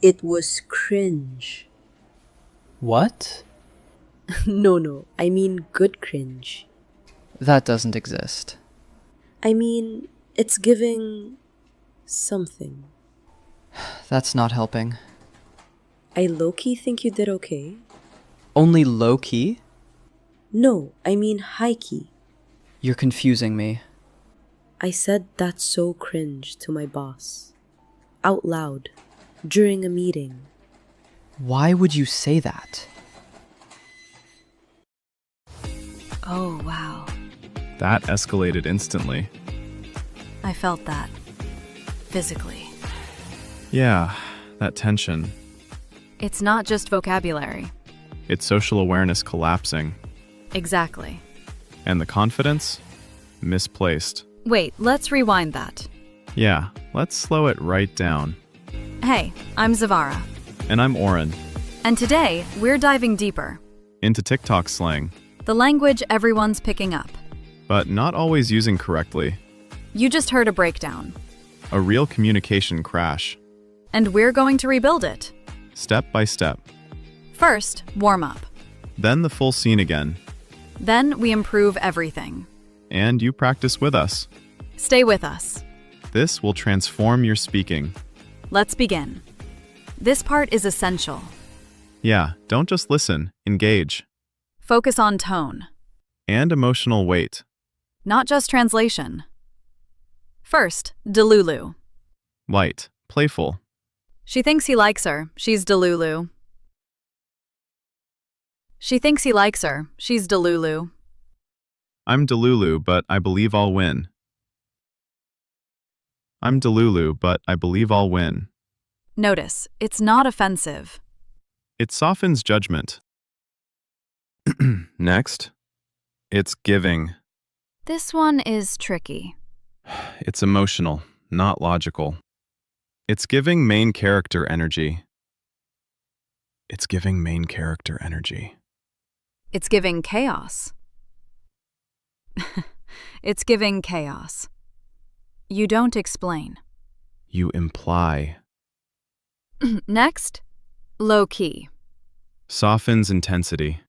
It was cringe. What? No, I mean good cringe. That doesn't exist. I mean, it's giving something. That's not helping. I low-key think you did okay. Only low-key? No, I mean high-key. You're confusing me. I said that's so cringe to my boss. Out loud. During a meeting. Why would you say that? Oh, wow. That escalated instantly. I felt that. Physically. Yeah, that tension. It's not just vocabulary. It's social awareness collapsing. Exactly. And the confidence? Misplaced. Wait, let's rewind that. Yeah, let's slow it right down. Hey, I'm Zavara. And I'm Oren. And today, we're diving deeper. Into TikTok slang. The language everyone's picking up. But not always using correctly. You just heard a breakdown. A real communication crash. And we're going to rebuild it. Step by step. First, warm up. Then the full scene again. Then we improve everything. And you practice with us. Stay with us. This will transform your speaking. Let's begin. This part is essential. Yeah, don't just listen, engage. Focus on tone. And emotional weight. Not just translation. First, Delulu. Light, playful. She thinks he likes her. She's Delulu. She thinks he likes her. She's Delulu. I'm Delulu, but I believe I'll win. I'm Delulu, but I believe I'll win. Notice, it's not offensive. It softens judgment. Next, it's giving. This one is tricky. It's emotional, not logical. It's giving main character energy. It's giving main character energy. It's giving chaos. It's giving chaos. You don't explain. You imply. Next, low-key. Softens intensity.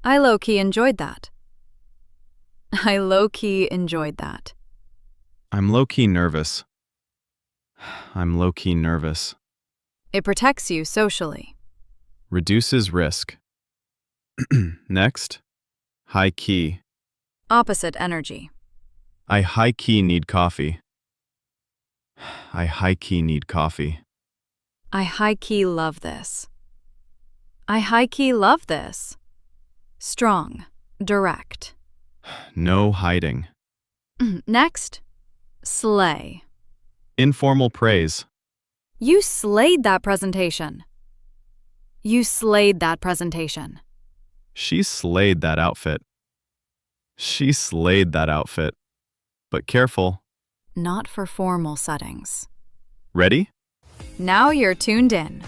I low-key enjoyed that. I low-key enjoyed that. I'm low-key nervous. I'm low-key nervous. It protects you socially. Reduces risk. Next, high-key. Opposite energy. I high-key need coffee. I high-key need coffee. I high-key love this. I high-key love this. Strong, direct. No hiding. Next, slay. Informal praise. You slayed that presentation. You slayed that presentation. She slayed that outfit. She slayed that outfit. But careful. Not for formal settings. Ready? Now you're tuned in.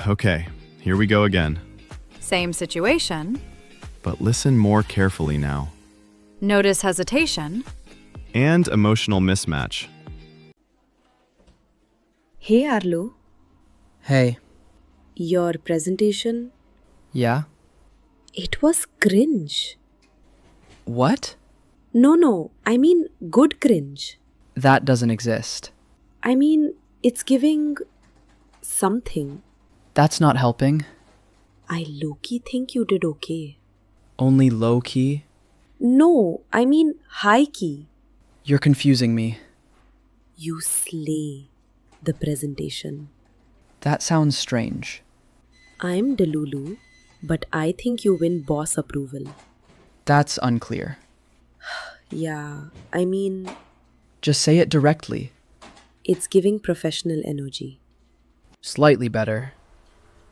Okay, here we go again. Same situation. But listen more carefully now. Notice hesitation. And emotional mismatch. Hey Arlo, Hey. your presentation, Yeah? it was cringe. What? No, I mean good cringe. That doesn't exist. I mean, it's giving something. That's not helping. I low-key think you did okay. Only low-key? No, I mean high-key. You're confusing me. You slay the presentation. That sounds strange. I'm Delulu, but I think you win boss approval. That's unclear. Yeah, I mean, Just say it directly. it's giving professional energy. Slightly better.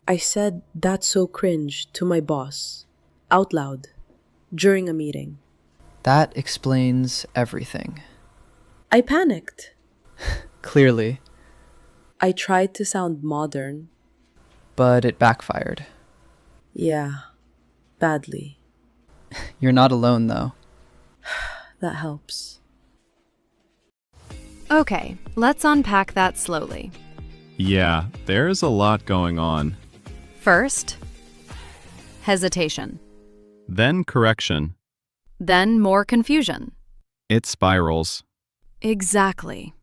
I said that's so cringe to my boss, out loud, during a meeting. That explains everything. I panicked. Clearly. I tried to sound modern. But it backfired. Yeah, badly. You're not alone, though. That helps. Okay, let's unpack that slowly. Yeah, there's a lot going on. First, hesitation. Then correction. Then more confusion. It spirals. Exactly.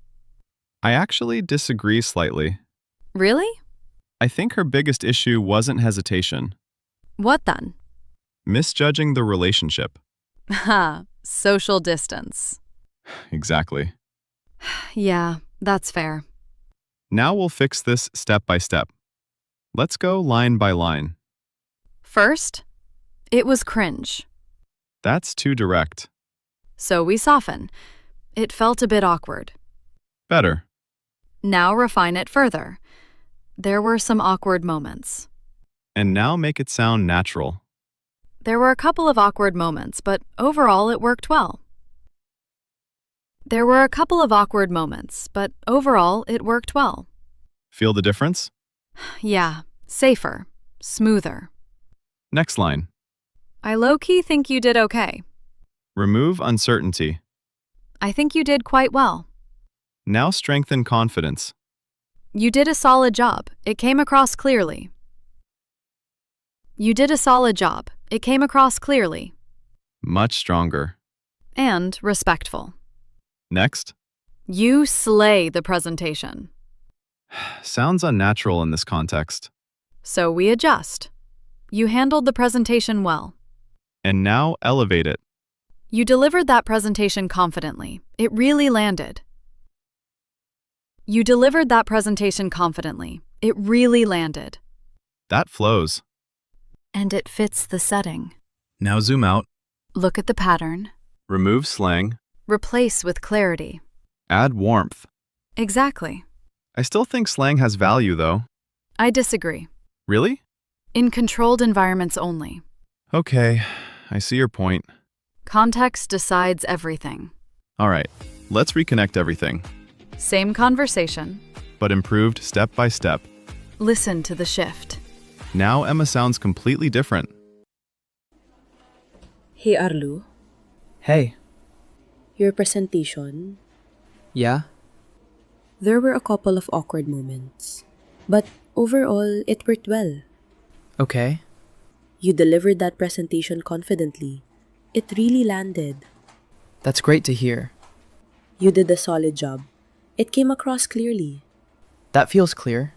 I actually disagree slightly. Really? I think her biggest issue wasn't hesitation. What then? Misjudging the relationship. Ha, social distance. Exactly. Yeah, that's fair. Now we'll fix this step by step. Let's go line by line. First, it was cringe. That's too direct. So we soften. It felt a bit awkward. Better. Now refine it further. There were some awkward moments. And now make it sound natural. There were a couple of awkward moments, but overall it worked well. There were a couple of awkward moments, but overall it worked well. Feel the difference? Yeah, safer, smoother. Next line. I low-key think you did okay. Remove uncertainty. I think you did quite well. Now strengthen confidence. You did a solid job. It came across clearly. You did a solid job. It came across clearly. Much stronger. And respectful. Next. You slay the presentation. Sounds unnatural in this context. So we adjust. You handled the presentation well. And now elevate it. You delivered that presentation confidently. It really landed. You delivered that presentation confidently. It really landed. That flows. And it fits the setting. Now zoom out. Look at the pattern. Remove slang. Replace with clarity. Add warmth. Exactly. I still think slang has value, though. I disagree. Really? In controlled environments only. Okay, I see your point. Context decides everything. All right, let's reconnect everything, Same conversation. but improved step by step. Listen to the shift. Now Emma sounds completely different. Hey Arlu, Hey. your presentation, Yeah? there were a couple of awkward moments, but overall it worked well. Okay. You delivered that presentation confidently. It really landed. That's great to hear. You did a solid job. It came across clearly. That feels clear.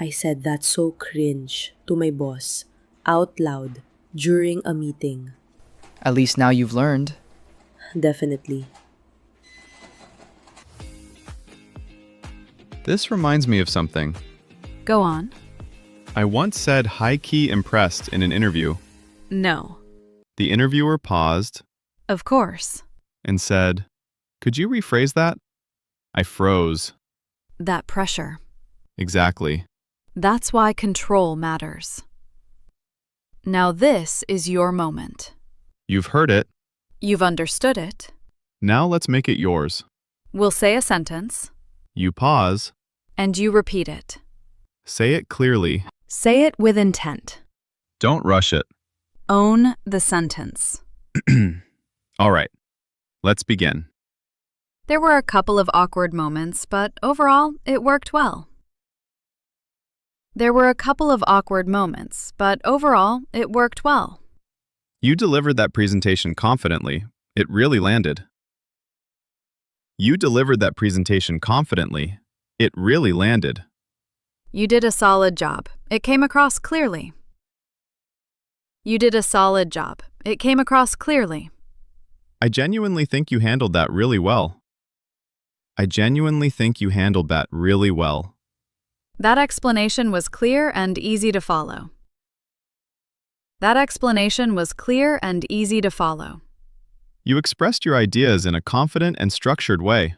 I said that's so cringe to my boss, out loud, during a meeting. At least now you've learned. Definitely. This reminds me of something. Go on. I once said high-key impressed in an interview. No. The interviewer paused Of course. and said, "Could you rephrase that?" I froze. That pressure. Exactly. That's why control matters. Now this is your moment. You've heard it. You've understood it. Now let's make it yours. We'll say a sentence, You pause. and you repeat it. Say it clearly. Say it with intent. Don't rush it. Own the sentence. All right. Let's begin. There were a couple of awkward moments, but overall, it worked well. There were a couple of awkward moments, but overall, it worked well. You delivered that presentation confidently. It really landed. You delivered that presentation confidently. It really landed. You did a solid job. It came across clearly. You did a solid job. It came across clearly. I genuinely think you handled that really well. I genuinely think you handled that really well. That explanation was clear and easy to follow. That explanation was clear and easy to follow. You expressed your ideas in a confident and structured way.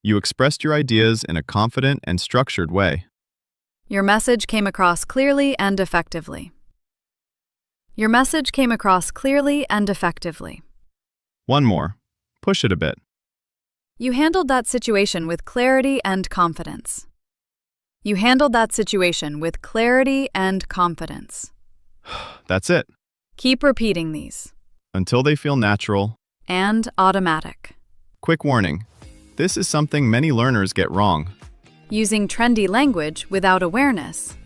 You expressed your ideas in a confident and structured way. Your message came across clearly and effectively. Your message came across clearly and effectively. One more. Push it a bit. You handled that situation with clarity and confidence. You handled that situation with clarity and confidence. That's it. Keep repeating these. Until they feel natural. And automatic. Quick warning. This is something many learners get wrong. Using trendy language without awareness.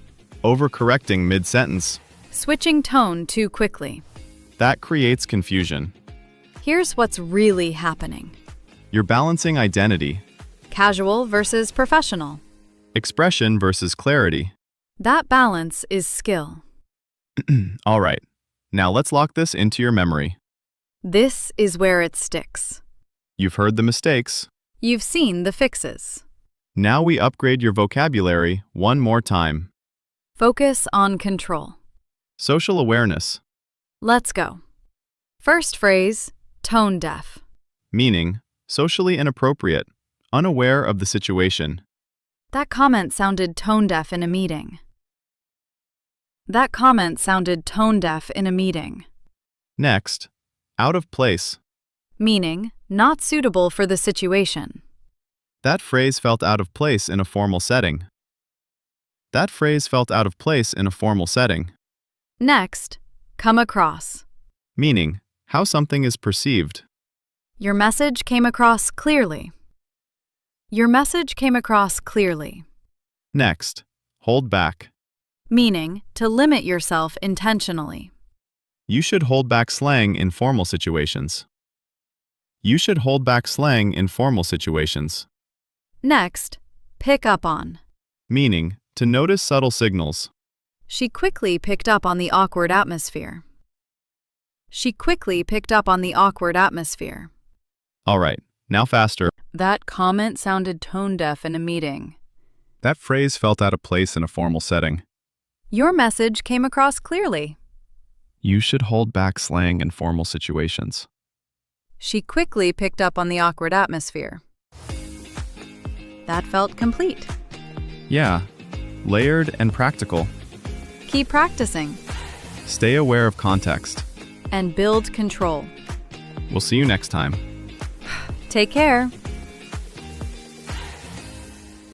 Overcorrecting mid-sentence. Switching tone too quickly. That creates confusion. Here's what's really happening. You're balancing identity, Casual versus professional. expression versus clarity. That balance is skill. All right, now let's lock this into your memory. This is where it sticks. You've heard the mistakes. You've seen the fixes. Now we upgrade your vocabulary one more time. Focus on control. Social awareness, Let's go. First phrase, tone deaf. meaning socially inappropriate, unaware of the situation. That comment sounded tone deaf in a meeting. That comment sounded tone deaf in a meeting. Next, out of place. Meaning, not suitable for the situation. That phrase felt out of place in a formal setting. That phrase felt out of place in a formal setting. Next, come across. Meaning, how something is perceived. Your message came across clearly. Your message came across clearly. Next, hold back. Meaning, to limit yourself intentionally. You should hold back slang in formal situations. You should hold back slang in formal situations. Next, pick up on. Meaning, to notice subtle signals. She quickly picked up on the awkward atmosphere. She quickly picked up on the awkward atmosphere. All right, now faster. That comment sounded tone deaf in a meeting. That phrase felt out of place in a formal setting. Your message came across clearly. You should hold back slang in formal situations. She quickly picked up on the awkward atmosphere. That felt complete. Yeah, layered and practical. Keep practicing Stay aware of context. and build control. We'll see you next time. Take care.